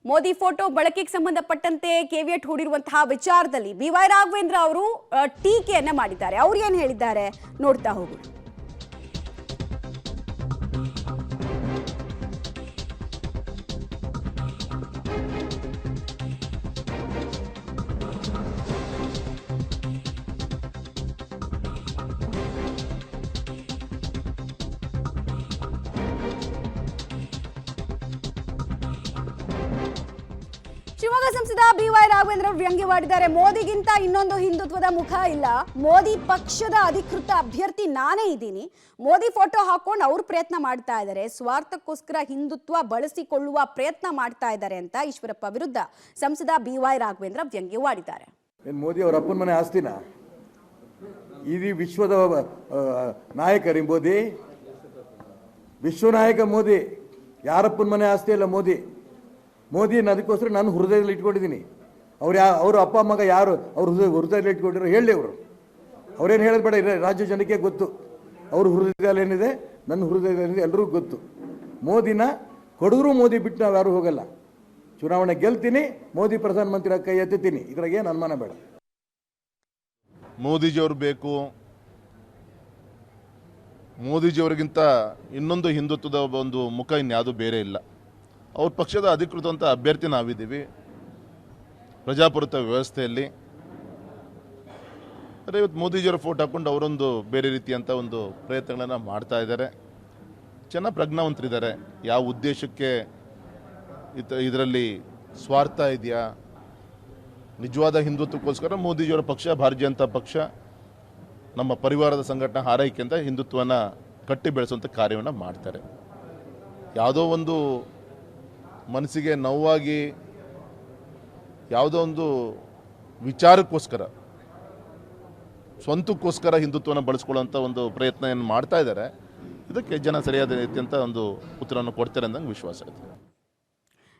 Modi photo ಬಳಕೆಗೆ ಸಂಬಂಧಪಟ್ಟಂತೆ ಕೆವಿಎಟ್ ಹೂಡಿರುವಂತಹ ವಿಚಾರದಲ್ಲಿ ಬಿ.ವೈ. ರಾಘವೇಂದ್ರ ಅವರು ಟೀಕೆಯನ್ನ ಮಾಡಿದ್ದಾರೆ. ಅವರು ಏನು ಹೇಳಿದ್ದಾರೆ ನೋಡ್ತಾ ಹೋಗೋಣ. ಶಿವಮೊಗ್ಗ ಸಂಸದ ಬಿ.ವೈ. ರಾಘವೇಂದ್ರ ಅವರು ವ್ಯಂಗ್ಯವಾಡಿದ್ದಾರೆ. ಮೋದಿಗಿಂತ ಇನ್ನೊಂದು ಹಿಂದುತ್ವದ ಮುಖ ಇಲ್ಲ. ಮೋದಿ ಪಕ್ಷದ ಅಧಿಕೃತ ಅಭ್ಯರ್ಥಿ ನಾನೇ ಇದ್ದೀನಿ. ಮೋದಿ ಫೋಟೋ ಹಾಕೊಂಡು ಅವ್ರು ಪ್ರಯತ್ನ ಮಾಡ್ತಾ ಇದ್ದಾರೆ. ಸ್ವಾರ್ಥಕ್ಕೋಸ್ಕರ ಹಿಂದುತ್ವ ಬಳಸಿಕೊಳ್ಳುವ ಪ್ರಯತ್ನ ಮಾಡ್ತಾ ಇದ್ದಾರೆ ಅಂತ ಈಶ್ವರಪ್ಪ ವಿರುದ್ಧ ಸಂಸದ ಬಿ.ವೈ. ರಾಘವೇಂದ್ರ ವ್ಯಂಗ್ಯವಾಡಿದ್ದಾರೆ. ಮೋದಿ ಅವರ ಅಪ್ಪನ ಮನೆ ಆಸ್ತಿನ ಇಡೀ ವಿಶ್ವದ ನಾಯಕರಿ ಮೋದಿ, ವಿಶ್ವ ನಾಯಕ ಮೋದಿ. ಯಾರಪ್ಪನ ಮನೆ ಆಸ್ತಿ ಅಲ್ಲ ಮೋದಿ. ಮೋದಿ ಅದಕ್ಕೋಸ್ಕರ ನಾನು ಹೃದಯದಲ್ಲಿ ಇಟ್ಕೊಂಡಿದ್ದೀನಿ. ಅವ್ರ ಅಪ್ಪ ಮಗ ಯಾರು ಅವ್ರ ಹೃದಯದಲ್ಲಿ ಇಟ್ಕೊಂಡಿರೋ ಹೇಳಿ. ಅವ್ರೇನು ಹೇಳೋದು ಬೇಡ, ರಾಜ್ಯ ಜನಕ್ಕೆ ಗೊತ್ತು ಅವ್ರ ಹೃದಯದಲ್ಲಿ ಏನಿದೆ, ನನ್ನ ಹೃದಯದಲ್ಲಿ ಎಲ್ರಿಗೂ ಗೊತ್ತು. ಮೋದಿನ ಕೊಡಗರು ಮೋದಿ ಬಿಟ್ಟು ನಾವು ಯಾರು ಹೋಗಲ್ಲ. ಚುನಾವಣೆ ಗೆಲ್ತೀನಿ, ಮೋದಿ ಪ್ರಧಾನಮಂತ್ರಿ ಕೈ ಎತ್ತೀನಿ, ಇದ್ರಾಗ ಏನು ಅನುಮಾನ ಬೇಡ. ಮೋದಿಜಿಯವರು ಬೇಕು, ಮೋದಿಜಿಯವರಿಗಿಂತ ಇನ್ನೊಂದು ಹಿಂದುತ್ವದ ಒಂದು ಮುಖ ಇನ್ಯಾವುದು ಬೇರೆ ಇಲ್ಲ. ಅವ್ರ ಪಕ್ಷದ ಅಧಿಕೃತ ಅಂತ ಅಭ್ಯರ್ಥಿ ನಾವಿದ್ದೀವಿ ಪ್ರಜಾಪ್ರಭುತ್ವ ವ್ಯವಸ್ಥೆಯಲ್ಲಿ. ಅದೇ ಇವತ್ತು ಮೋದಿಜಿಯವರ ಫೋಟೋ ಹಾಕೊಂಡು ಅವರೊಂದು ಬೇರೆ ರೀತಿಯಂಥ ಒಂದು ಪ್ರಯತ್ನಗಳನ್ನು ಮಾಡ್ತಾ ಇದ್ದಾರೆ. ಚೆನ್ನಾಗಿ ಪ್ರಜ್ಞಾವಂತರಿದ್ದಾರೆ. ಯಾವ ಉದ್ದೇಶಕ್ಕೆ ಇದರಲ್ಲಿ ಸ್ವಾರ್ಥ ಇದೆಯಾ, ನಿಜವಾದ ಹಿಂದುತ್ವಕ್ಕೋಸ್ಕರ ಮೋದಿಜಿಯವರ ಪಕ್ಷ, ಭಾರತೀಯ ಜನತಾ ಪಕ್ಷ, ನಮ್ಮ ಪರಿವಾರದ ಸಂಘಟನಾ ಹಾರೈಕೆ ಅಂತ ಹಿಂದುತ್ವನ ಕಟ್ಟಿ ಬೆಳೆಸುವಂಥ ಕಾರ್ಯವನ್ನು ಮಾಡ್ತಾರೆ. ಯಾವುದೋ ಒಂದು ಮನಸ್ಸಿಗೆ ನೋವಾಗಿ ಯಾವುದೋ ಒಂದು ವಿಚಾರಕ್ಕೋಸ್ಕರ, ಸ್ವಂತಕ್ಕೋಸ್ಕರ ಹಿಂದುತ್ವನ ಬಳಸ್ಕೊಳ್ಳೋಂಥ ಒಂದು ಪ್ರಯತ್ನ ಏನು ಮಾಡ್ತಾ ಇದ್ದಾರೆ. ಇದಕ್ಕೆ ಜನ ಸರಿಯಾದ ರೀತಿಯಂಥ ಒಂದು ಉತ್ತರವನ್ನು ಕೊಡ್ತಾರೆ ಅಂತ ವಿಶ್ವಾಸ ಇದೆ.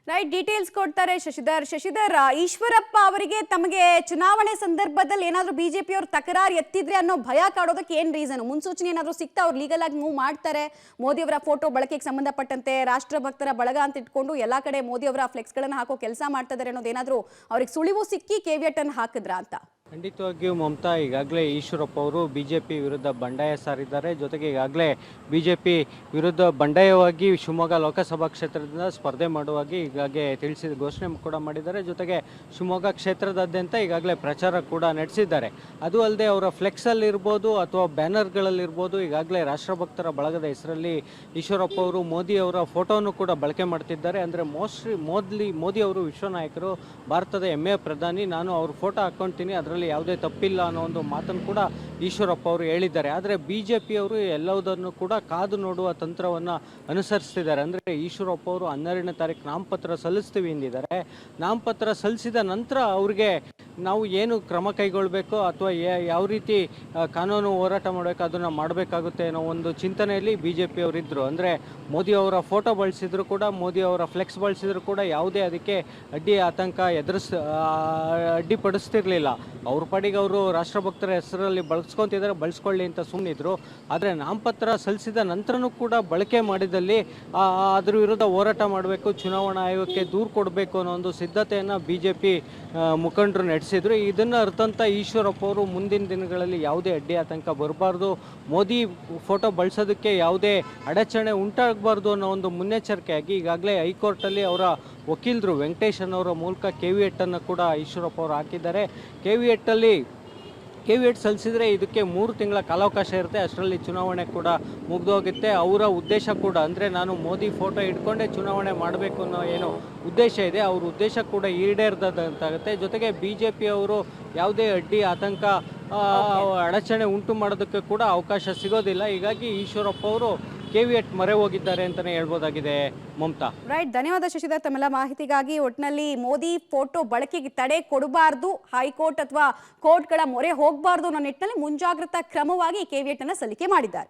ರೈಟ್, ಡೀಟೇಲ್ಸ್ ಕೊಡ್ತಾರೆ ಶಶಿಧರ್. ಈಶ್ವರಪ್ಪ ಅವರಿಗೆ ತಮಗೆ ಚುನಾವಣೆ ಸಂದರ್ಭದಲ್ಲಿ ಏನಾದರೂ ಬಿಜೆಪಿ ಅವರು ತಕರಾರು ಎತ್ತಿದ್ರೆ ಅನ್ನೋ ಭಯ ಕಾಡೋದಕ್ಕೆ ಏನು ರೀಸನ್? ಮುನ್ಸೂಚನೆ ಏನಾದರೂ ಸಿಗ್ತಾ ಅವ್ರು ಲೀಗಲ್ ಆಗಿ ಮೂವ್ ಮಾಡ್ತಾರೆ? ಮೋದಿ ಅವರ ಫೋಟೋ ಬಳಕೆಗೆ ಸಂಬಂಧಪಟ್ಟಂತೆ ರಾಷ್ಟ್ರಭಕ್ತರ ಬಳಗ ಅಂತ ಇಟ್ಕೊಂಡು ಎಲ್ಲ ಕಡೆ ಮೋದಿ ಅವರ ಫ್ಲೆಕ್ಸ್ಗಳನ್ನು ಹಾಕೋ ಕೆಲಸ ಮಾಡ್ತಾ ಇದ್ದಾರೆ ಅನ್ನೋದೇನಾದರೂ ಅವ್ರಿಗೆ ಸುಳಿವು ಸಿಕ್ಕಿ ಕೆವಿಎಟ್ ಅನ್ನು ಹಾಕಿದ್ರಾ ಅಂತ? ಖಂಡಿತವಾಗಿಯೂ ಮಮತಾ, ಈಗಾಗಲೇ ಈಶ್ವರಪ್ಪ ಅವರು ಬಿಜೆಪಿ ವಿರುದ್ಧ ಬಂಡಾಯ ಸಾರಿದ್ದಾರೆ. ಜೊತೆಗೆ ಈಗಾಗಲೇ ಬಿಜೆಪಿ ವಿರುದ್ಧ ಬಂಡಾಯವಾಗಿ ಶಿವಮೊಗ್ಗ ಲೋಕಸಭಾ ಕ್ಷೇತ್ರದಿಂದ ಸ್ಪರ್ಧೆ ಮಾಡುವಾಗಿ ಈಗಾಗಲೇ ಘೋಷಣೆ ಕೂಡ ಮಾಡಿದ್ದಾರೆ. ಜೊತೆಗೆ ಶಿವಮೊಗ್ಗ ಕ್ಷೇತ್ರದಾದ್ಯಂತ ಈಗಾಗಲೇ ಪ್ರಚಾರ ಕೂಡ ನಡೆಸಿದ್ದಾರೆ. ಅದು ಅಲ್ಲದೆ ಅವರ ಫ್ಲೆಕ್ಸಲ್ಲಿರ್ಬೋದು ಅಥವಾ ಬ್ಯಾನರ್ಗಳಲ್ಲಿರ್ಬೋದು ಈಗಾಗಲೇ ರಾಷ್ಟ್ರಭಕ್ತರ ಬಳಗದ ಹೆಸರಲ್ಲಿ ಈಶ್ವರಪ್ಪ ಅವರು ಮೋದಿ ಅವರ ಫೋಟೋವನ್ನು ಕೂಡ ಬಳಕೆ ಮಾಡ್ತಿದ್ದಾರೆ. ಅಂದರೆ ಮೋದಿ ಅವರು ವಿಶ್ವ ನಾಯಕರು, ಭಾರತದ ಹೆಮ್ಮೆಯ ಪ್ರಧಾನಿ, ನಾನು ಅವ್ರ ಫೋಟೋ ಹಾಕ್ಕೊಳ್ತೀನಿ, ಅದರಲ್ಲಿ ಯಾವುದೇ ತಪ್ಪಿಲ್ಲ ಅನ್ನೋ ಒಂದು ಮಾತನ್ನು ಕೂಡ ಈಶ್ವರಪ್ಪ ಅವರು ಹೇಳಿದ್ದಾರೆ. ಆದರೆ ಬಿಜೆಪಿಯವರು ಎಲ್ಲವುದನ್ನು ಕೂಡ ಕಾದು ನೋಡುವ ತಂತ್ರವನ್ನು ಅನುಸರಿಸ್ತಿದ್ದಾರೆ. ಅಂದರೆ ಈಶ್ವರಪ್ಪ ಅವರು 12ನೇ ತಾರೀಕು ನಾಮಪತ್ರ ಸಲ್ಲಿಸ್ತೀವಿ ಎಂದಿದ್ದಾರೆ. ನಾಮಪತ್ರ ಸಲ್ಲಿಸಿದ ನಂತರ ಅವ್ರಿಗೆ ನಾವು ಏನು ಕ್ರಮ ಕೈಗೊಳ್ಳಬೇಕು ಅಥವಾ ಯಾವ ರೀತಿ ಕಾನೂನು ಹೋರಾಟ ಮಾಡಬೇಕು ಅದನ್ನು ಮಾಡಬೇಕಾಗುತ್ತೆ ಅನ್ನೋ ಒಂದು ಚಿಂತನೆಯಲ್ಲಿ ಬಿಜೆಪಿಯವರಿದ್ದರು. ಅಂದರೆ ಮೋದಿ ಅವರ ಫೋಟೋ ಬಳಸಿದ್ರು ಕೂಡ, ಮೋದಿ ಅವರ ಫ್ಲೆಕ್ಸ್ ಬಳಸಿದ್ರು ಕೂಡ ಯಾವುದೇ ಅದಕ್ಕೆ ಆತಂಕ ಅಡ್ಡಿಪಡಿಸ್ತಿರ್ಲಿಲ್ಲ. ಅವ್ರ ಪಾಡಿಗೆ ಅವರು ರಾಷ್ಟ್ರಭಕ್ತರ ಹೆಸರಲ್ಲಿ ಬಳಸ್ಕೊತಿದ್ದಾರೆ, ಬಳಸ್ಕೊಳ್ಳಿ ಅಂತ ಸುಮ್ಮನಿದ್ರು. ಆದರೆ ನಾಮಪತ್ರ ಸಲ್ಲಿಸಿದ ನಂತರನೂ ಕೂಡ ಬಳಕೆ ಮಾಡಿದಲ್ಲಿ ಅದ್ರ ವಿರುದ್ಧ ಹೋರಾಟ ಮಾಡಬೇಕು, ಚುನಾವಣಾ ಆಯೋಗಕ್ಕೆ ದೂರು ಕೊಡಬೇಕು ಅನ್ನೋ ಒಂದು ಸಿದ್ಧತೆಯನ್ನು ಬಿಜೆಪಿ ಮುಖಂಡರು ನಡೆಸಿದ್ರು. ಇದನ್ನು ಅರ್ಥಂತ ಈಶ್ವರಪ್ಪ ಅವರು ಮುಂದಿನ ದಿನಗಳಲ್ಲಿ ಯಾವುದೇ ಆತಂಕ ಬರಬಾರ್ದು, ಮೋದಿ ಫೋಟೋ ಬಳಸೋದಕ್ಕೆ ಯಾವುದೇ ಅಡಚಣೆ ಉಂಟಾಗಬಾರ್ದು ಅನ್ನೋ ಒಂದು ಮುನ್ನೆಚ್ಚರಿಕೆಯಾಗಿ ಈಗಾಗಲೇ ಹೈಕೋರ್ಟಲ್ಲಿ ಅವರ ವಕೀಲರು ವೆಂಕಟೇಶ್ ಅನ್ನೋರ ಮೂಲಕ ಕೆವಿಎಟ್ ಅನ್ನು ಕೂಡ ಈಶ್ವರಪ್ಪ ಅವರು ಹಾಕಿದ್ದಾರೆ. ಕೆವಿಎಟ್ ಸಲ್ಲಿಸಿದರೆ ಇದಕ್ಕೆ 3 ತಿಂಗಳ ಕಾಲಾವಕಾಶ ಇರುತ್ತೆ. ಅಷ್ಟರಲ್ಲಿ ಚುನಾವಣೆ ಕೂಡ ಮುಗಿದೋಗುತ್ತೆ. ಅವರ ಉದ್ದೇಶ ಕೂಡ ಅಂದರೆ ನಾನು ಮೋದಿ ಫೋಟೋ ಇಟ್ಕೊಂಡೇ ಚುನಾವಣೆ ಮಾಡಬೇಕು ಅನ್ನೋ ಏನೋ ಉದ್ದೇಶ ಇದೆ, ಅವ್ರ ಉದ್ದೇಶ ಕೂಡ ಈಡೇರದಂತಾಗುತ್ತೆ. ಜೊತೆಗೆ ಬಿಜೆಪಿ ಅವರು ಯಾವುದೇ ಆತಂಕ ಅಡಚಣೆ ಉಂಟು ಮಾಡೋದಕ್ಕೆ ಕೂಡ ಅವಕಾಶ ಸಿಗೋದಿಲ್ಲ. ಹೀಗಾಗಿ ಈಶ್ವರಪ್ಪ ಅವರು ಕೆವಿಎಟ್ ಮೊರೆ ಹೋಗಿದ್ದಾರೆ ಅಂತಲೇ ಹೇಳ್ಬೋದಾಗಿದೆ ಮಮತಾ. ರೈಟ್, ಧನ್ಯವಾದ ಶಶಿಧರ್ ತಮ್ಮೆಲ್ಲ ಮಾಹಿತಿಗಾಗಿ. ಒಟ್ಟಿನಲ್ಲಿ ಮೋದಿ ಫೋಟೋ ಬಳಕೆಗೆ ತಡೆ ಕೊಡಬಾರ್ದು, ಹೈಕೋರ್ಟ್ ಅಥವಾ ಕೋರ್ಟ್ಗಳ ಮೊರೆ ಹೋಗಬಾರ್ದು ಅನ್ನೋ ನಿಟ್ಟಿನಲ್ಲಿ ಮುಂಜಾಗ್ರತಾ ಕ್ರಮವಾಗಿ ಕೆವಿಎಟ್ ಅನ್ನು ಸಲ್ಲಿಕೆ ಮಾಡಿದ್ದಾರೆ.